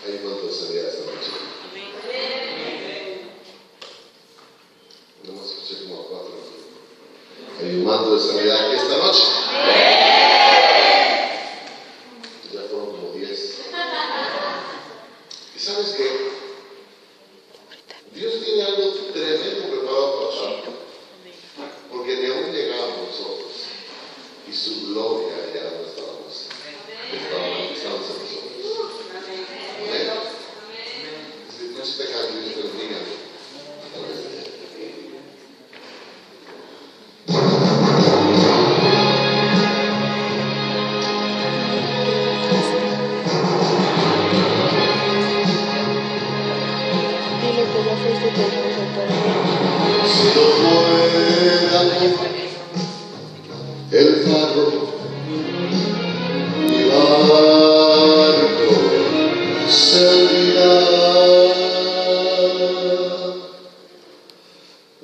Hay un manto de sanidad esta noche. No me escuché como a 4. Hay un manto de sanidad aquí esta noche. Ya fueron como 10. ¿Y sabes qué? Dios tiene algo tremendo preparado para nosotros. Porque ni aún llegamos nosotros. Y su gloria ya no estábamos. Estaba manifestándose en nosotros. Amén. No se deja que Dios te bendiga. Dile que ya fuiste tener el Si no fuera el faro, mi barco se hundirá.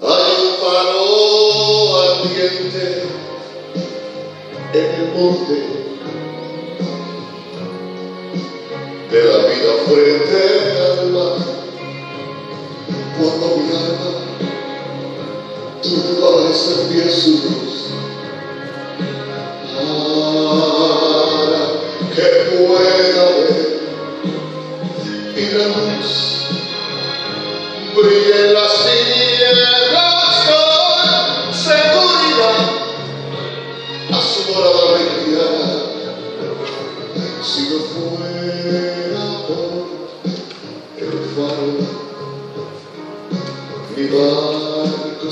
Hay un faro ardiente en el monte de la vida frente al mar. Cuando mi alma turbada sentía su luz, para que pueda ver y la luz brilla en las tinieblas con seguridad, a su morada me guiará. Si no fuera por el faro, mi barco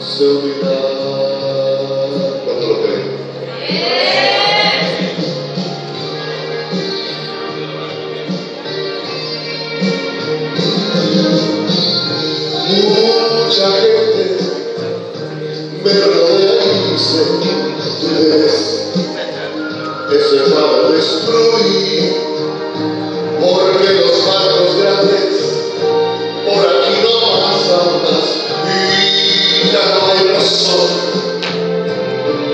se hundirá. ¿Cuánto lo creen? Mucha gente me rodea y dice: tú eres ese faro destruir, porque los barcos grandes por aquí no pasan más y ya no hay razón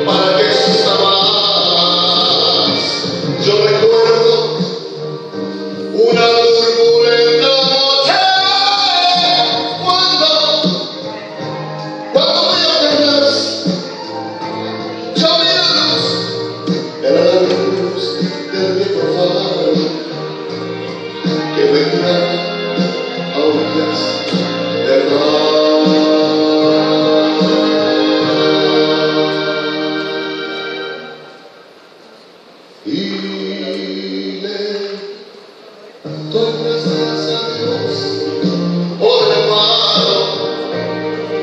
para que exista más. Yo recuerdo una turbulenta noche cuando fui apenas, yo vi la luz, era la luz del viejo faro que vendrá a orillas del mar. Y le doy gracias a Dios por el faro.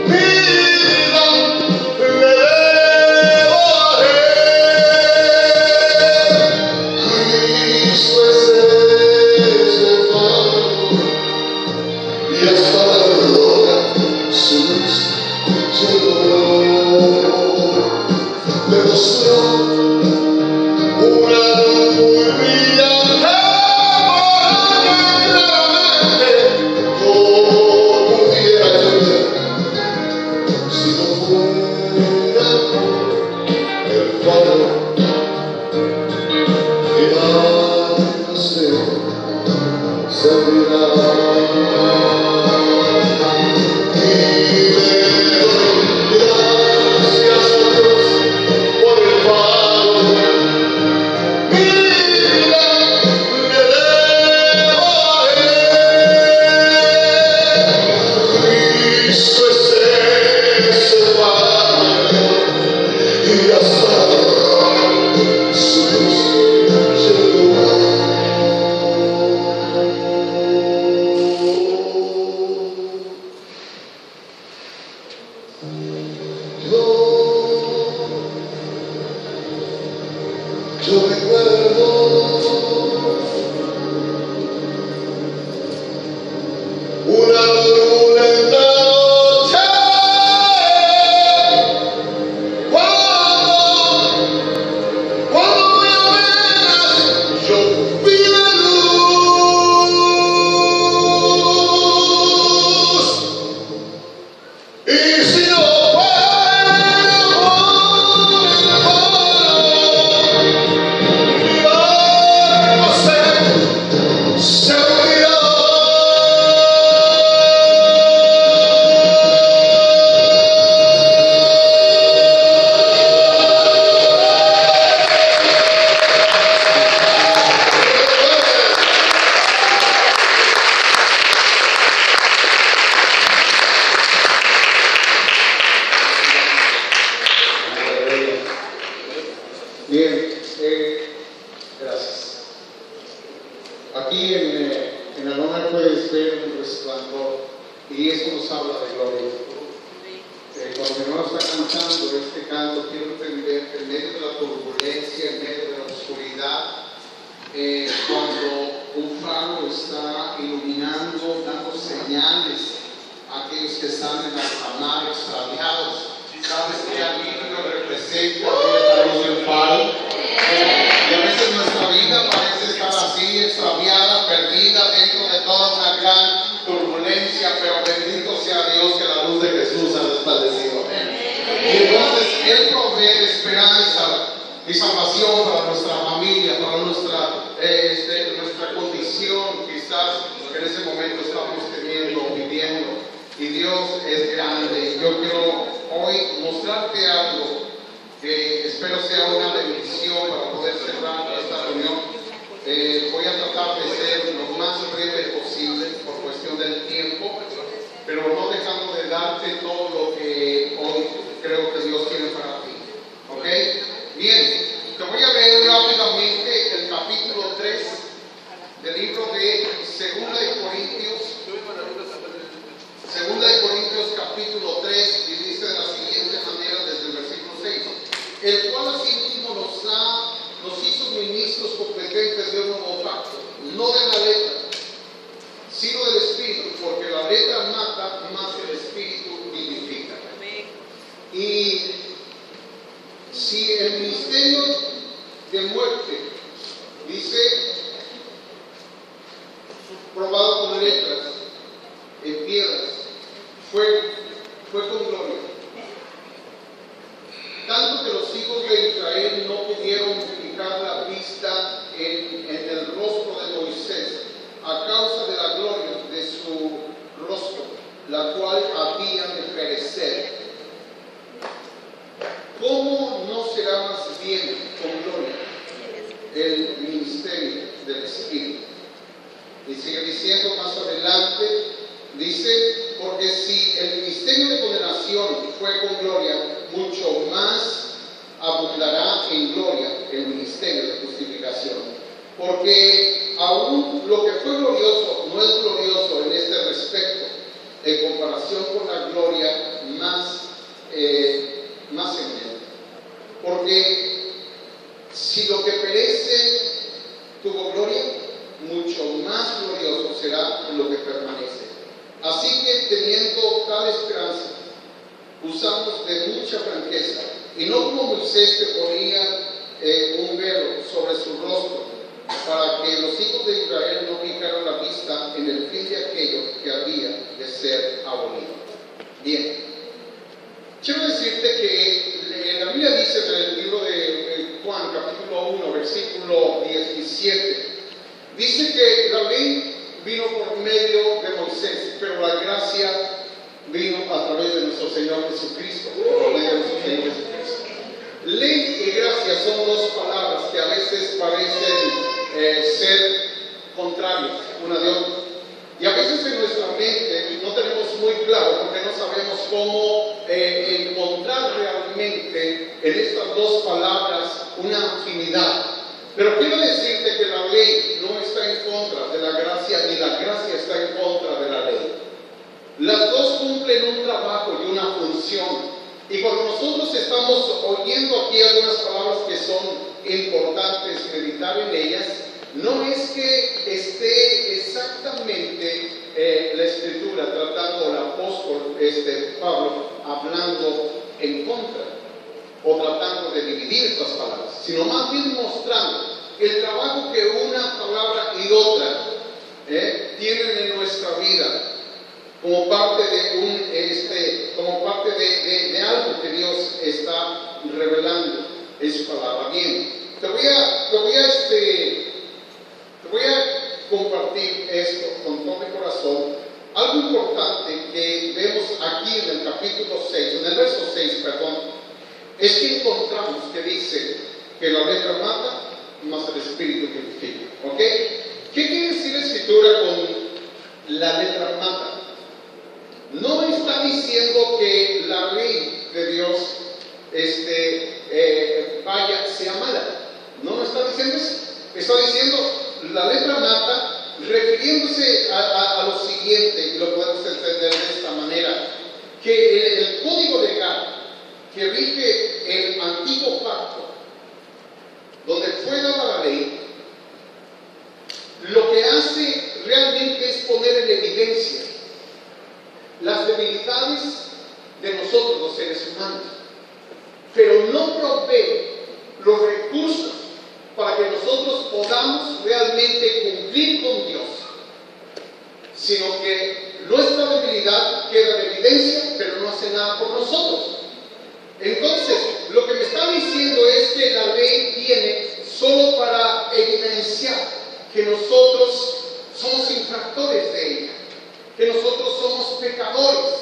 Mi vida le debo a Él. Cristo es ese faro, y hasta la aurora su luz llegó. Me mostró una luz muy brillante, porque Aquí en Alona puedes ver un resplandor y eso nos habla de gloria. Cuando mi hermano está cantando este canto, quiero entender que en medio de la turbulencia, en medio de la oscuridad, cuando un faro está iluminando, dando señales a aquellos que están en la mar extraviados, ¿sabes qué alivio representa la luz del faro? Y a veces nuestra vida parece estar así, extraviada, perdida dentro de toda una gran turbulencia, pero bendito sea Dios que la luz de Jesús ha resplandecido. Y entonces Él provee esperanza y salvación para nuestra familia, para nuestra condición, quizás que en ese momento estamos teniendo, viviendo. Y Dios es grande. Yo quiero hoy mostrarte algo que espero sea una bendición para poder cerrar esta reunión. Voy a tratar de ser lo más breve posible por cuestión del tiempo, pero no dejando de darte todo lo que hoy creo que Dios tiene para ti. ¿Ok? Bien, te voy a leer rápidamente el capítulo 3 del libro de Segunda de Corintios capítulo 3, y dice de la siguiente manera desde el versículo 6: el cual asimismo nos hizo ministros competentes de un nuevo pacto, no de la letra, sino del Espíritu, porque la letra mata, mas el Espíritu vivifica. Y si el ministerio de muerte, dice, probado con letras, en piedras, fue con gloria, tanto que los hijos de Israel no pudieron fijar la vista en el rostro de Moisés a causa de la gloria de su rostro, la cual había de perecer. ¿Cómo no será más bien con gloria el ministerio del Espíritu? Y sigue diciendo más adelante, dice, porque si el ministerio de condenación fue con gloria, mucho más abundará en gloria el ministerio de justificación. Porque aún lo que fue glorioso no es glorioso en este respecto, en comparación con la gloria más eminente. Porque si lo que perece tuvo gloria, mucho más glorioso será lo que permanece. Así que teniendo tal esperanza, usamos de mucha franqueza, y no como Moisés que ponía un velo sobre su rostro, para que los hijos de Israel no fijaran la vista en el fin de aquello que había de ser abolido. Bien, quiero decirte que la Biblia dice en el libro de Juan, capítulo 1, versículo 17, dice que la ley vino por medio de Moisés, pero la gracia vino a través de nuestro Señor Jesucristo, por medio de nuestro Señor Jesucristo. Ley y gracia son dos palabras que a veces parecen ser contrarias una de otra. Y a veces en nuestra mente no tenemos muy claro, porque no sabemos cómo encontrar realmente en estas dos palabras una afinidad. Pero quiero decirte que la ley no está en contra de la gracia, ni la gracia está en contra de la ley. Las dos cumplen un trabajo y una función. Y cuando nosotros estamos oyendo aquí algunas palabras que son importantes meditar en ellas, no es que esté exactamente la Escritura tratando, el apóstol Pablo hablando en contra o tratando de dividir estas palabras, sino más bien mostrando el trabajo que una palabra y otra tienen en nuestra vida como parte de algo que Dios está revelando en su palabra. Bien, te voy a compartir esto con todo mi corazón. Algo importante que vemos aquí en el capítulo 6, en el verso 6, es que encontramos que dice que la letra mata, mas el Espíritu vivifica. ¿Ok? ¿Qué quiere decir la Escritura con la letra mata? No está diciendo que la ley de Dios sea mala. No está diciendo eso. Está diciendo la letra mata, refiriéndose a lo siguiente, y lo podemos entender de esta manera, que el código legal que rige el antiguo pacto, donde fue dada la ley, lo que hace realmente es poner en evidencia las debilidades de nosotros los seres humanos, pero no provee los recursos para que nosotros podamos realmente cumplir con Dios, sino que nuestra debilidad queda en evidencia, pero no hace nada por nosotros. Entonces, lo que me está diciendo es que la ley viene solo para evidenciar que nosotros somos infractores de ella, que nosotros somos pecadores.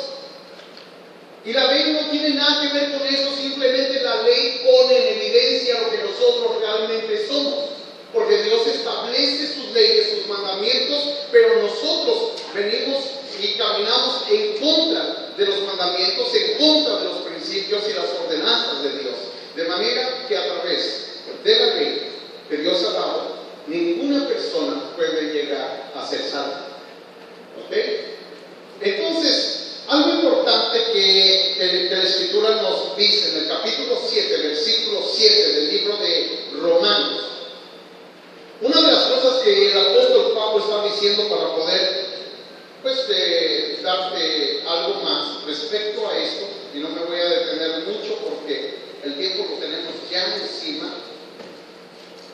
Y la ley no tiene nada que ver con eso, simplemente la ley pone en evidencia lo que nosotros realmente somos, porque Dios establece sus leyes, sus mandamientos, pero nosotros venimos y caminamos en contra de los mandamientos, en contra de los principios y las ordenanzas de Dios. De manera que a través de la ley que Dios ha dado, ninguna persona puede llegar a ser salva. ¿Ok? Entonces, algo importante que la Escritura nos dice en el capítulo 7, versículo 7 del libro de Romanos. Una de las cosas que el apóstol Pablo está diciendo para poder darte algo más respecto a esto, y no me voy a detener mucho porque el tiempo lo tenemos ya encima.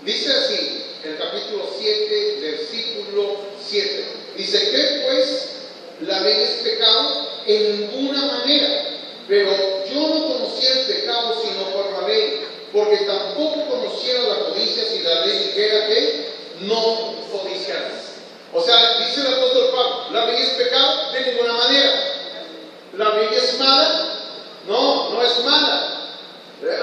Dice así, el capítulo 7, versículo 7. Dice que pues la ley es pecado en ninguna manera, pero yo no conocía el pecado sino por la ley, porque tampoco conociera la codicia si la ley dijera que no codiciarás. O sea, dice el apóstol Pablo, la ley es pecado de ninguna manera. ¿La ley es mala? No, no es mala.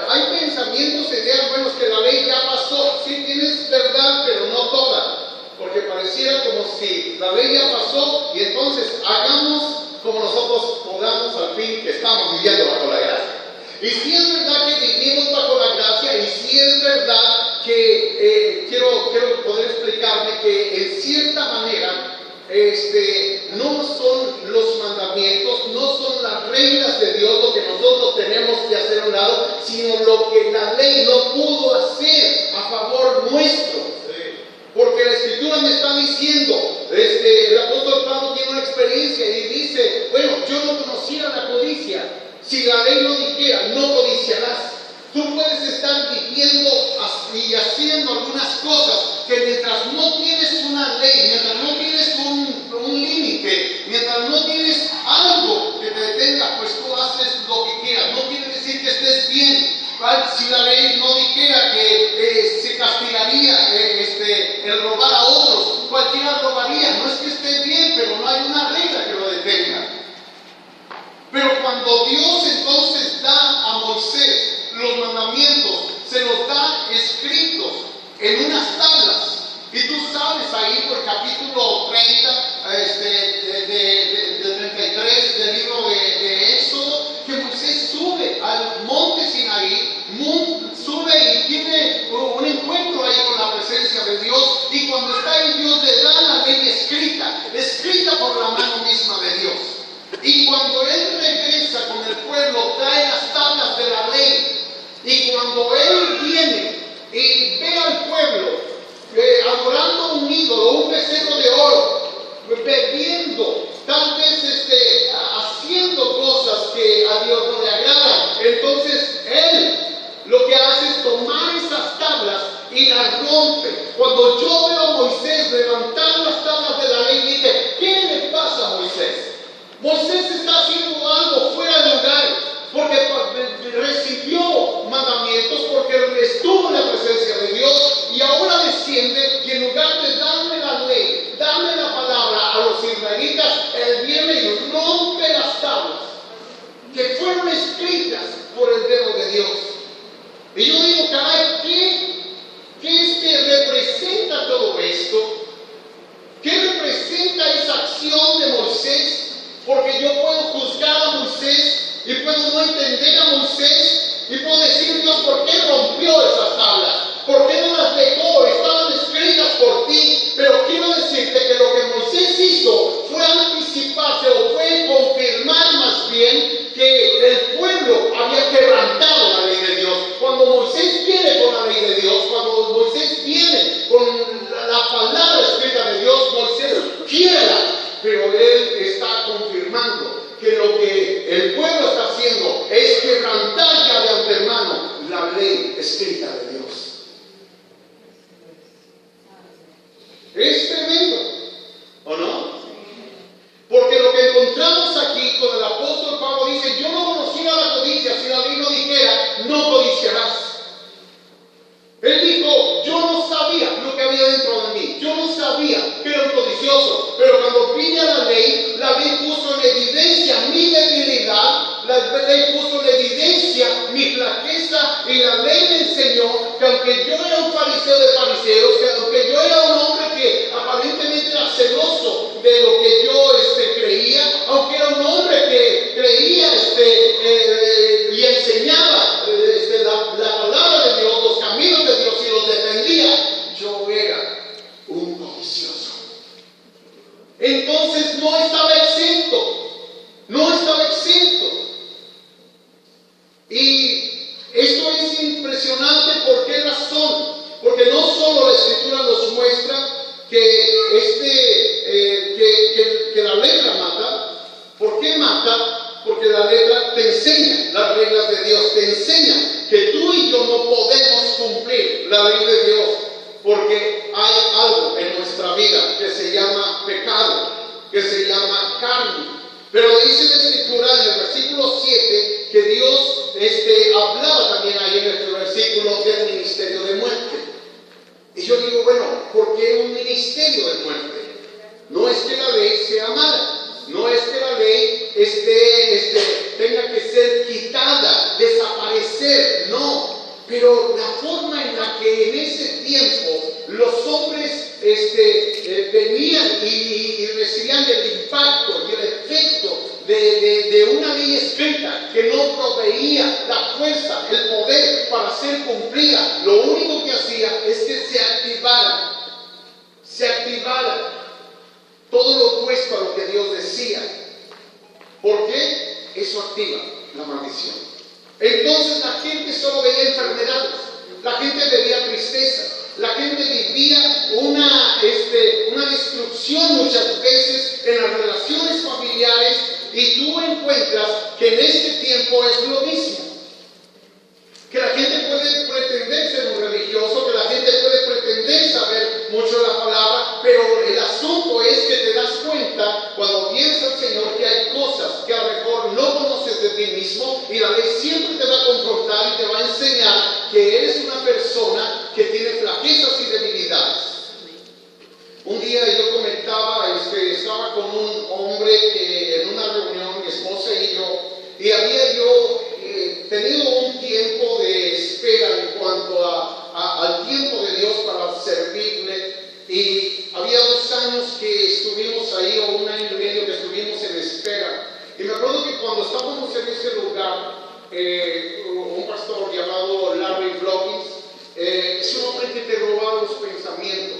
Hay pensamientos, ideas, bueno, es que la ley ya pasó. Sí, tienes verdad, pero no toda. Porque pareciera como si la ley ya pasó y entonces hagamos como nosotros podamos al fin, que estamos viviendo bajo la gracia. Y si es verdad que vivimos bajo la gracia, y si es verdad que quiero poder explicarme que en cierta manera no son los mandamientos, no son las reglas de Dios lo que nosotros tenemos que hacer a un lado, sino lo que la ley no pudo hacer a favor nuestro. Porque la Escritura me está diciendo, el apóstol Pablo tiene una experiencia y dice, bueno, yo no conocía la codicia. Si la ley no dijera, no codiciarás. Tú puedes estar viviendo y haciendo algunas cosas que mientras no tienes una ley, mientras no tienes un límite, mientras no tienes algo que te detenga, pues tú haces lo que quieras. No quiere decir que estés bien. Si la ley no dijera que se castigaría el robar a otros, cualquiera robaría. No es que esté bien, pero no hay una regla que lo detenga. Pero cuando Dios entonces da a Moisés los mandamientos, se los da escritos en unas tablas. Y tú sabes ahí por el capítulo 30, del 33 del libro de Éxodo, que Moisés sube al monte Sinaí, sube y tiene un encuentro ahí con la presencia de Dios, y cuando está ahí Dios le da la ley escrita por la mano misma de Dios. Y cuando él regresa con el pueblo, trae las tablas de la ley. Y cuando él viene y ve al pueblo adorando un ídolo, un becerro de oro, bebiendo, tal vez haciendo cosas que a Dios no le agradan, entonces él lo que hace es tomar esas tablas y las rompe. Cuando yo veo a Moisés levantar las tablas de la ley, dice, ¿qué le pasa a Moisés? Moisés está haciendo algo fuera de lugar, porque recibió mandamientos, porque estuvo en la presencia de Dios, y ahora desciende, y en lugar de darle la ley, darle la palabra a los israelitas, él viene y rompe las tablas que fueron escritas por el dedo de Dios. Y yo digo, caray, ¿qué representa todo esto? ¿Qué representa esa acción de Moisés? Porque yo puedo juzgar a Moisés y puedo no entender a Moisés y puedo decir, Dios, ¿por qué rompió esas tablas? ¿Por qué no las dejó? Estaban escritas por ti. Pero quiero decirte que lo Es tremendo, ¿o no? Porque lo que encontramos aquí con el apóstol Pablo dice, yo no conocía la codicia, si la ley no dijera, no codiciarás. Él dijo, yo no sabía lo que había dentro de mí, yo no sabía que era un codicioso, pero cuando vine a la ley puso en evidencia mi debilidad, la ley puso en evidencia mi flaqueza, y la ley me enseñó que aunque yo era un fariseo de fariseos, que aunque yo era un hombre que aparentemente era celoso de lo que yo creía, aunque era un hombre que creía y enseñaba la palabra de Dios, los caminos de Dios y los defendía, yo era un codicioso. Entonces no estaba exento. Y esto es impresionante. ¿Por qué razón? Porque no solo la Escritura nos muestra que la letra mata. ¿Por qué mata? Porque la letra te enseña las reglas de Dios, te enseña que tú y yo no podemos cumplir la ley de Dios, porque hay algo en nuestra vida que se llama pecado, que se llama carne. Pero dice la Escritura en el versículo 7 que Dios hablaba también ahí en este versículo del ministerio de muerte. Y yo digo, bueno, ¿por qué un ministerio de muerte? No es que la ley sea mala, no es que la ley tenga que ser quitada, desaparecer, no. Pero la forma en la que en ese tiempo los hombres venían y recibían el impacto y el efecto de una ley escrita que no proveía la fuerza, el poder para ser cumplida, lo único que hacía es que se activara todo lo opuesto a lo que Dios decía. ¿Por qué? Eso activa la maldición. Entonces la gente solo veía enfermedades, la gente veía tristeza, la gente vivía una destrucción muchas veces en las relaciones familiares, y tú encuentras que en este tiempo es lo mismo. Que la gente puede pretender ser un religioso, que la gente puede pretender saber mucho de la palabra, pero el asunto es que te das cuenta cuando vienes al Señor que hay cosas que a lo mejor no conoces de ti mismo, y la ley siempre te va a confrontar y te va a enseñar que eres una persona que tiene flaquezas y debilidades. Un día yo comentaba, estaba con un hombre que en una reunión, mi esposa y yo, y había yo tenido un tiempo de espera en cuanto al tiempo de Dios para servirle, y había 2 años que estuvimos ahí, o 1 año y medio que estuvimos en espera. Y me acuerdo que cuando estábamos en ese lugar, un pastor llamado Larry Bloggins, es un hombre que te robaba los pensamientos,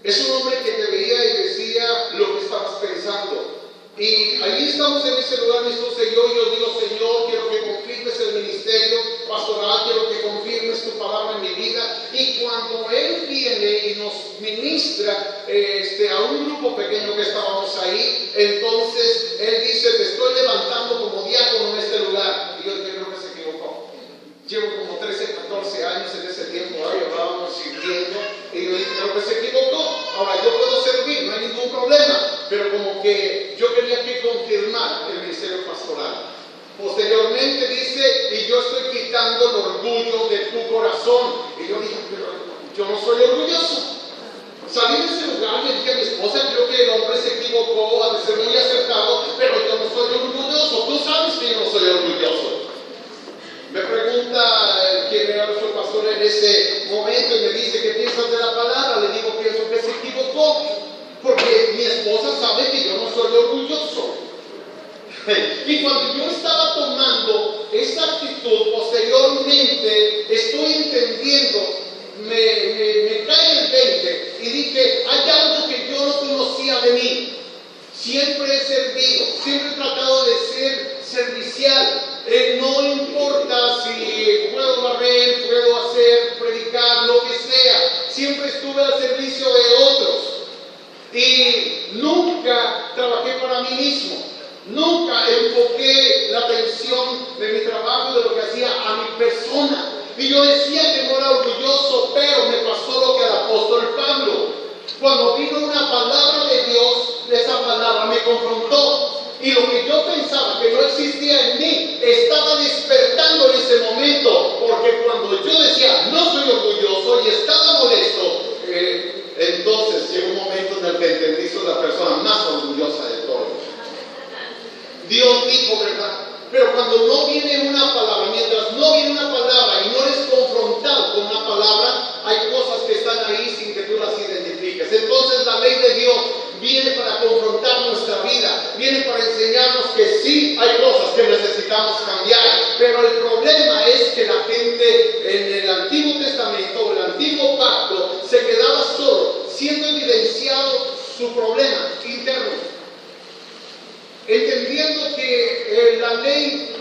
es un hombre que te veía y decía lo que estabas pensando. Y ahí estamos en ese lugar, mi esposa y yo digo, Señor, quiero que confirmes el ministerio pastoral, quiero que confirmes tu palabra en mi vida. Y cuando Él viene y nos ministra a un grupo pequeño que estábamos ahí, entonces Él dice, te estoy levantando como diácono en este lugar. Y yo dije, creo que se equivocó. Llevo como 13, 14 años en ese tiempo, ahí hablábamos sirviendo, y yo dije, creo que se equivocó. Ahora yo puedo servir, no hay ningún problema, pero como que yo quería que confirmar el ministerio pastoral. Posteriormente dice, y yo estoy quitando el orgullo de tu corazón. Y yo dije, pero yo no soy orgulloso. Salí de ese lugar y le dije a mi esposa, creo que el hombre se equivocó, ha de ser muy acertado, pero yo no soy orgulloso. Tú sabes que yo no soy orgulloso. Me pregunta quién era nuestro pastor en ese momento y me dice, ¿qué piensas de la palabra? Le digo, pienso que se equivocó, porque mi esposa sabe que yo no soy orgulloso. Y cuando yo estaba tomando esta actitud, posteriormente estoy entendiendo, me cae el 20 y dije, hay algo que yo no conocía de mí. Siempre he servido, siempre he tratado de ser servicial. No importa si puedo barrer, puedo hacer, predicar, lo que sea. Siempre estuve al servicio de otros. Y nunca trabajé para mí mismo. Nunca enfoqué la atención de mi trabajo, de lo que hacía, a mi persona. Y yo decía que no era orgulloso, pero me pasó lo que al apóstol Pablo. Cuando vino una palabra de Dios, esa palabra me confrontó. Y lo que yo pensaba que no existía en mí, estaba despertando en ese momento. Porque cuando yo decía, no soy orgulloso y estaba molesto, entonces llegó un momento en el que entendí, soy la persona más orgullosa de todos. Dios dijo, ¿verdad? Pero cuando no viene una palabra, mientras no viene una palabra y no eres confrontado con una palabra, hay cosas que están ahí sin que tú las identifiques. Entonces la ley de Dios viene para confrontar nuestra vida, viene para enseñarnos que sí hay cosas que necesitamos cambiar, pero el problema es que la gente en el Antiguo Testamento o el Antiguo Pacto se quedaba solo, siendo evidenciado su problema interno, entendiendo que la ley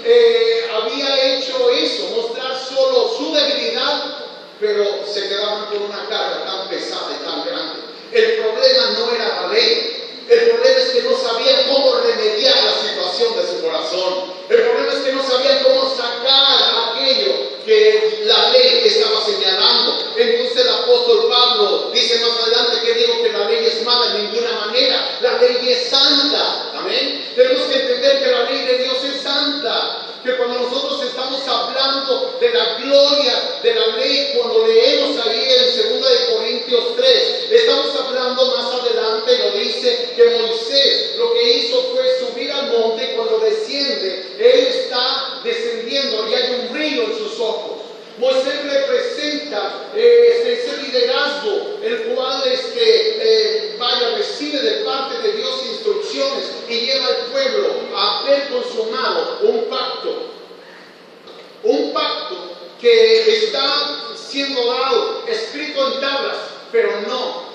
había hecho eso, mostrar solo su debilidad, pero se quedaban con una carga tan pesada y tan grande. El problema no era la ley. El problema es que no sabían cómo remediar la situación de su corazón. El problema es que no sabían cómo sacar aquello que la ley estaba señalando. Entonces el apóstol Pablo dice más adelante que digo que la ley es mala en ninguna manera. La ley es santa. Amén. Tenemos que entender que la ley de Dios es santa. Que cuando nosotros estamos hablando de la gloria de la ley, cuando leemos ahí en 2 Corintios 3, estamos hablando más adelante, lo dice, que Moisés lo que hizo fue subir al monte y cuando desciende, él está descendiendo y hay un brillo en sus ojos. Moisés representa ese liderazgo, el cual recibe de parte de Dios instrucciones y lleva al pueblo a ver consumado un pacto.